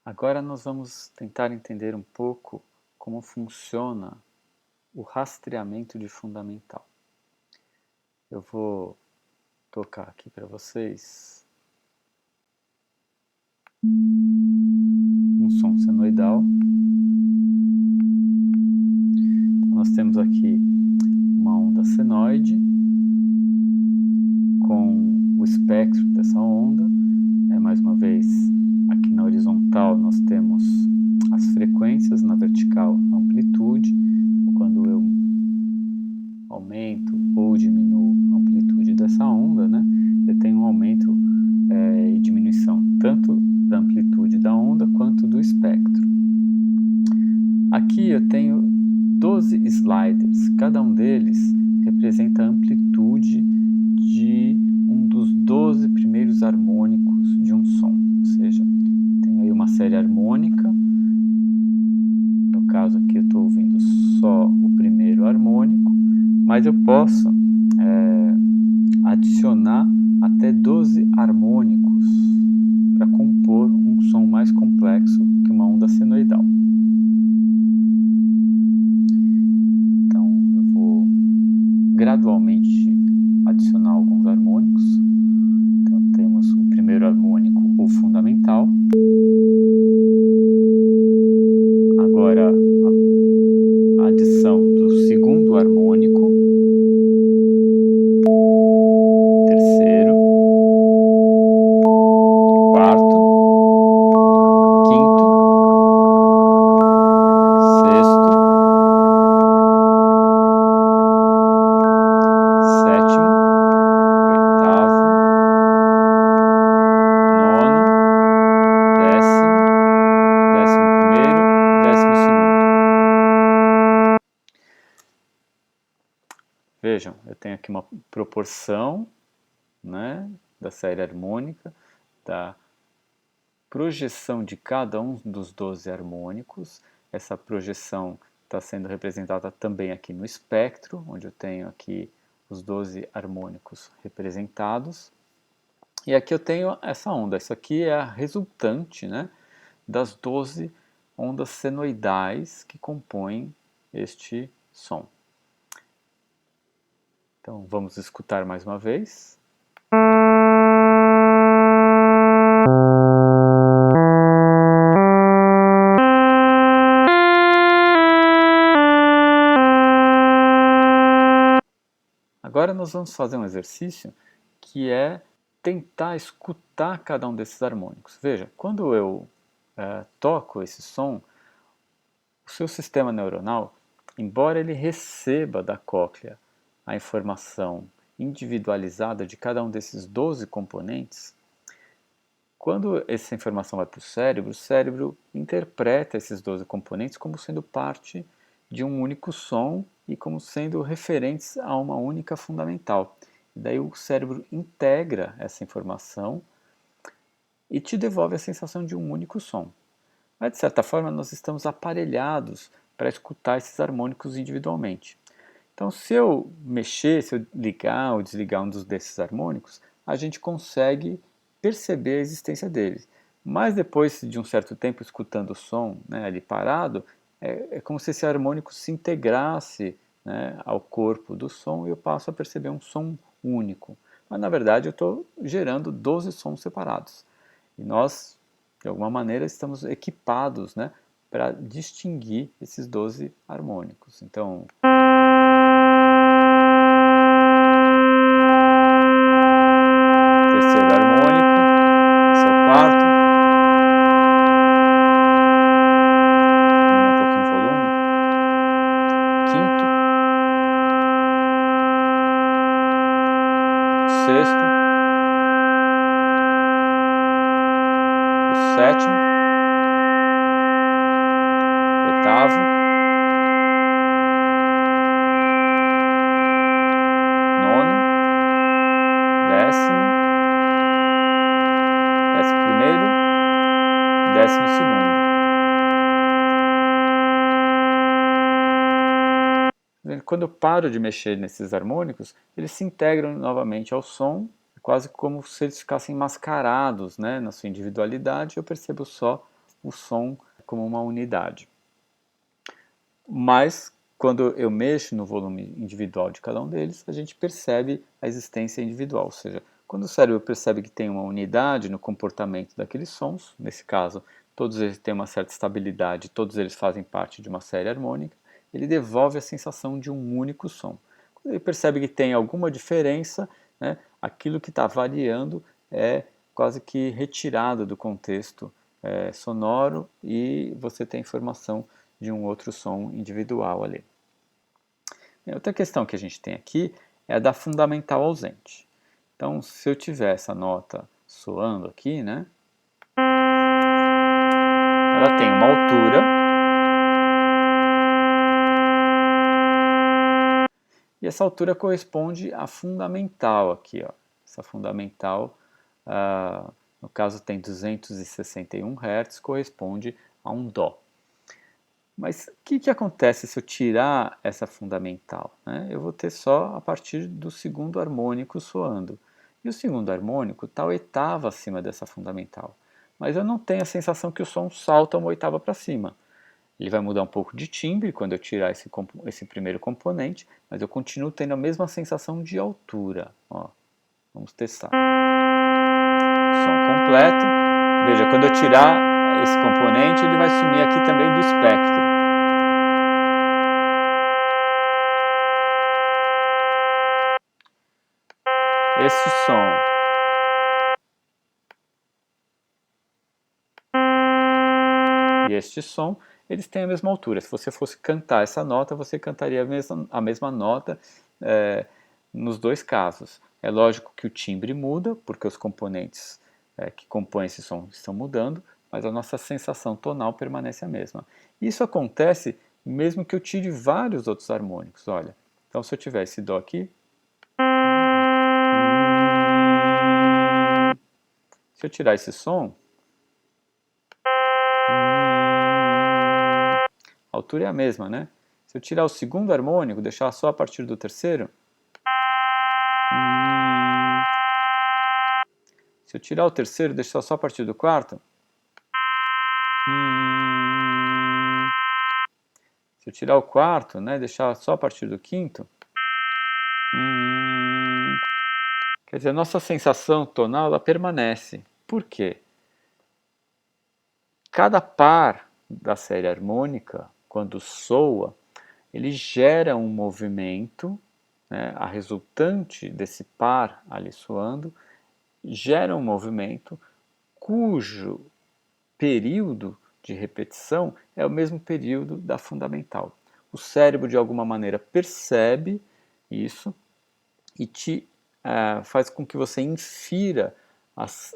Agora nós vamos tentar entender um pouco como funciona o rastreamento de fundamental. Eu vou tocar aqui para vocês um som senoidal. Então nós temos aqui uma onda senoide com o espectro dessa onda. Mais uma vez, aqui na horizontal nós temos as frequências, na vertical a amplitude. Então, quando eu aumento ou diminuo a amplitude dessa onda, né, eu tenho um aumento e diminuição tanto da amplitude da onda quanto do espectro. Aqui eu tenho 12 sliders, cada um deles representa a amplitude de um dos 12 primeiros harmônicos de um som, ou seja, tem aí uma série harmônica. No caso aqui eu estou ouvindo só o primeiro harmônico, mas eu posso adicionar até 12 harmônicos para compor um som mais complexo que uma onda senoidal. Então eu vou gradualmente adicionar alguns harmônicos. Então temos o primeiro harmônico, o fundamental. Agora a adição do segundo harmônico, terceiro, quarto, quinto, sexto, sétimo, oitavo, nono, décimo, 11º, 12º. Vejam, eu tenho aqui uma proporção, né, da série harmônica, da projeção de cada um dos 12 harmônicos. Essa projeção está sendo representada também aqui no espectro, onde eu tenho aqui os 12 harmônicos representados. E aqui eu tenho essa onda. Isso aqui é a resultante, né, das 12 ondas senoidais que compõem este som. Então vamos escutar mais uma vez. Agora nós vamos fazer um exercício que é tentar escutar cada um desses harmônicos. Veja, quando eu toco esse som, o seu sistema neuronal, embora ele receba da cóclea a informação individualizada de cada um desses 12 componentes, quando essa informação vai para o cérebro interpreta esses 12 componentes como sendo parte de um único som e como sendo referentes a uma única fundamental. E daí o cérebro integra essa informação e te devolve a sensação de um único som. Mas, de certa forma, nós estamos aparelhados para escutar esses harmônicos individualmente. Então, se eu mexer, se eu ligar ou desligar um desses harmônicos, a gente consegue perceber a existência deles. Mas depois de um certo tempo escutando o som, né, ali parado, é como se esse harmônico se integrasse, né, ao corpo do som e eu passo a perceber um som único. Mas na verdade eu estou gerando 12 sons separados. E nós, de alguma maneira, estamos equipados, né, para distinguir esses 12 harmônicos. Então, terceiro harmônico, esse é o quarto. Diminui um pouquinho o volume. Quinto. Sexto. O sétimo. Oitavo. Nono. Décimo. 11º. 12º. Quando eu paro de mexer nesses harmônicos, eles se integram novamente ao som, quase como se eles ficassem mascarados, né, na sua individualidade. Eu percebo só o som como uma unidade. Mas, quando eu mexo no volume individual de cada um deles, a gente percebe a existência individual, ou seja, quando o cérebro percebe que tem uma unidade no comportamento daqueles sons, nesse caso, todos eles têm uma certa estabilidade, todos eles fazem parte de uma série harmônica, ele devolve a sensação de um único som. Quando ele percebe que tem alguma diferença, né, aquilo que está variando é quase que retirado do contexto sonoro e você tem informação de um outro som individual ali. E outra questão que a gente tem aqui é a da fundamental ausente. Então, se eu tiver essa nota soando aqui, né, ela tem uma altura e essa altura corresponde à fundamental aqui, ó. Essa fundamental, no caso tem 261 Hz, corresponde a um Dó. Mas o que acontece se eu tirar essa fundamental, né? Eu vou ter só a partir do segundo harmônico soando. E o segundo harmônico está a oitava acima dessa fundamental. Mas eu não tenho a sensação que o som salta uma oitava para cima. Ele vai mudar um pouco de timbre quando eu tirar esse primeiro componente, mas eu continuo tendo a mesma sensação de altura. Ó, vamos testar. Som completo. Veja, quando eu tirar esse componente, ele vai sumir aqui também do espectro. Este som e este som, eles têm a mesma altura. Se você fosse cantar essa nota, você cantaria a mesma nota nos dois casos. É lógico que o timbre muda, porque os componentes que compõem esse som estão mudando, mas a nossa sensação tonal permanece a mesma. Isso acontece mesmo que eu tire vários outros harmônicos. Olha, então se eu tiver esse Dó aqui, se eu tirar esse som, a altura é a mesma, né? Se eu tirar o segundo harmônico, deixar só a partir do terceiro, se eu tirar o terceiro, deixar só a partir do quarto, se eu tirar o quarto, né, deixar só a partir do quinto, quer dizer, a nossa sensação tonal ela permanece. Por quê? Cada par da série harmônica, quando soa, ele gera um movimento, né, a resultante desse par ali soando, gera um movimento cujo período de repetição é o mesmo período da fundamental. O cérebro, de alguma maneira, percebe isso e faz com que você infira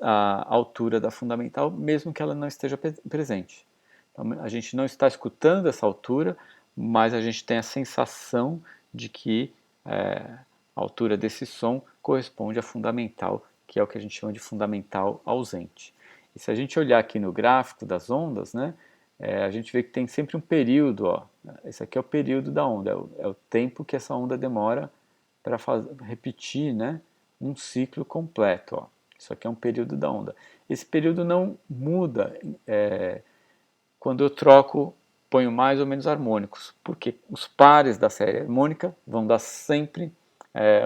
a altura da fundamental, mesmo que ela não esteja presente. Então, a gente não está escutando essa altura, mas a gente tem a sensação de que a altura desse som corresponde à fundamental, que é o que a gente chama de fundamental ausente. E se a gente olhar aqui no gráfico das ondas, né, a gente vê que tem sempre um período. Ó, esse aqui é o período da onda, é o tempo que essa onda demora para repetir, né, um ciclo completo. Ó. Isso aqui é um período da onda. Esse período não muda quando eu troco, ponho mais ou menos harmônicos, porque os pares da série harmônica vão dar sempre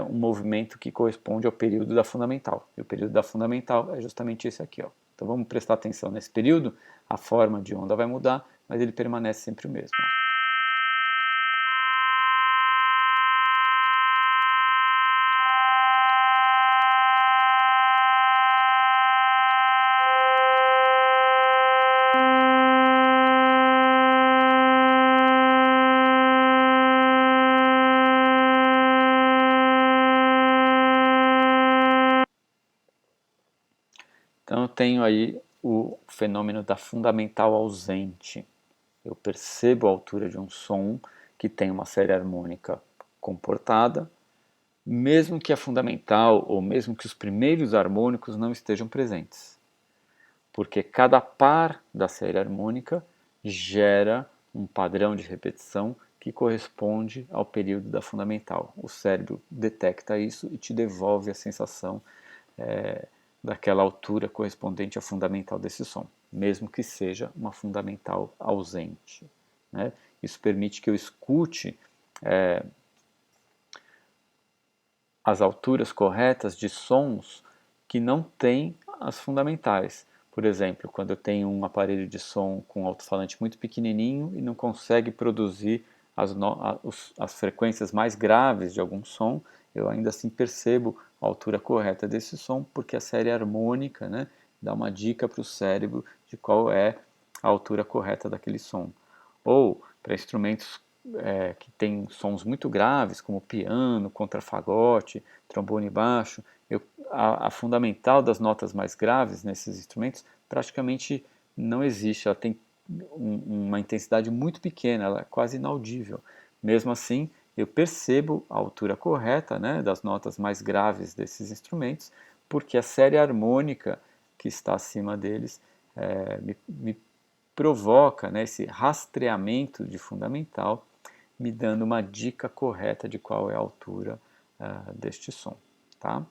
um movimento que corresponde ao período da fundamental. E o período da fundamental é justamente esse aqui. Ó. Então vamos prestar atenção nesse período, a forma de onda vai mudar, mas ele permanece sempre o mesmo. Ó. Então eu tenho aí o fenômeno da fundamental ausente. Eu percebo a altura de um som que tem uma série harmônica comportada, mesmo que a fundamental ou mesmo que os primeiros harmônicos não estejam presentes. Porque cada par da série harmônica gera um padrão de repetição que corresponde ao período da fundamental. O cérebro detecta isso e te devolve a sensação daquela altura correspondente à fundamental desse som, mesmo que seja uma fundamental ausente, né? Isso permite que eu escute as alturas corretas de sons que não têm as fundamentais. Por exemplo, quando eu tenho um aparelho de som com um alto-falante muito pequenininho e não consegue produzir as frequências mais graves de algum som, eu ainda assim percebo a altura correta desse som, porque a série harmônica, né, dá uma dica para o cérebro de qual é a altura correta daquele som. Ou para instrumentos que têm sons muito graves, como piano, contrafagote, trombone baixo, a fundamental das notas mais graves nesses instrumentos praticamente não existe, ela tem uma intensidade muito pequena, ela é quase inaudível. Mesmo assim, eu percebo a altura correta, né, das notas mais graves desses instrumentos, porque a série harmônica que está acima deles me provoca, né, esse rastreamento de fundamental, me dando uma dica correta de qual é a altura deste som. Tá?